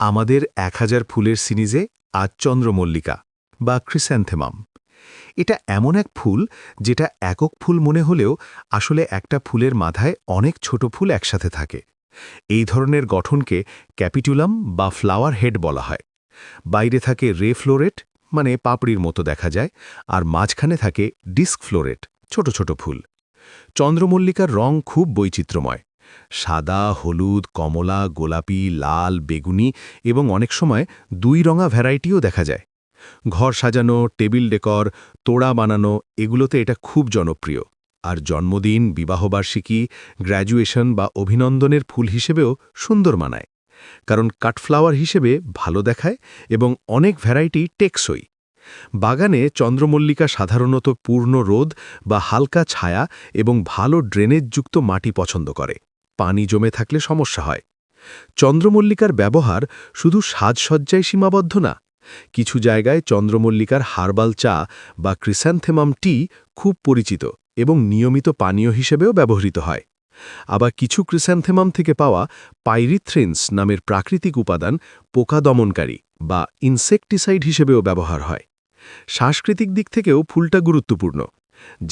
আমাদের ১০০০ ফুলের সিরিজে আজ চন্দ্রমল্লিকা বা ক্রিস্যান্থেমাম। এটা এমন এক ফুল যেটা একক ফুল মনে হলেও আসলে একটা ফুলের মাথায় অনেক ছোট ফুল একসাথে থাকে। এই ধরনের গঠনকে ক্যাপিটুলাম বা ফ্লাওয়ার হেড বলা হয়। বাইরে থাকে রে ফ্লোরেট, মানে পাপড়ির মতো দেখা যায়, আর মাঝখানে থাকে ডিস্ক ফ্লোরেট, ছোট ছোট ফুল। চন্দ্রমল্লিকার রং খুব বৈচিত্র্যময়। সাদা, হলুদ, কমলা, গোলাপি, লাল, বেগুনি এবং অনেক সময় দুই রঙা ভ্যারাইটিও দেখা যায়। ঘর সাজানো, টেবিল ডেকর, তোড়া বানানো, এগুলোতে এটা খুব জনপ্রিয়। আর জন্মদিন, বিবাহবার্ষিকী, গ্র্যাজুয়েশন বা অভিনন্দনের ফুল হিসেবেও সুন্দর মানায়, কারণ কাটফ্লাওয়ার হিসেবে ভালো দেখায় এবং অনেক ভ্যারাইটি টেকসই। বাগানে চন্দ্রমল্লিকা সাধারণত পূর্ণ রোদ বা হালকা ছায়া এবং ভালো ড্রেনেজযুক্ত মাটি পছন্দ করে। পানি জমে থাকলে সমস্যা হয়। চন্দ্রমল্লিকার ব্যবহার শুধু সাজসজ্জায় সীমাবদ্ধ না। কিছু জায়গায় চন্দ্রমল্লিকার হার্বাল চা বা ক্রিস্যান্থেমাম টি খুব পরিচিত এবং নিয়মিত পানীয় হিসেবেও ব্যবহৃত হয়। আবার কিছু ক্রিস্যান্থেমাম থেকে পাওয়া পাইরিথ্রিনস নামের প্রাকৃতিক উপাদান পোকা দমনকারী বা ইনসেকটিসাইড হিসেবেও ব্যবহার হয়। সাংস্কৃতিক দিক থেকেও ফুলটা গুরুত্বপূর্ণ।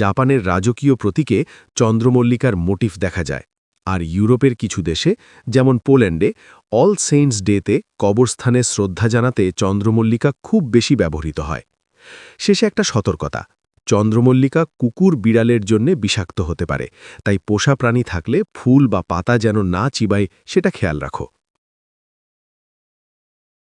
জাপানের রাজকীয় প্রতীকে চন্দ্রমল্লিকার মোটিফ দেখা যায়, আর ইউরোপের কিছু দেশে, যেমন পোল্যান্ডে, অল সেইন্টস ডেতে কবরস্থানে শ্রদ্ধা জানাতে চন্দ্রমল্লিকা খুব বেশি ব্যবহৃত হয়। শেষে একটা সতর্কতা: চন্দ্রমল্লিকা কুকুর বিড়ালের জন্য বিষাক্ত হতে পারে, তাই পোষা প্রাণী থাকলে ফুল বা পাতা যেন না চিবায় সেটা খেয়াল রাখো।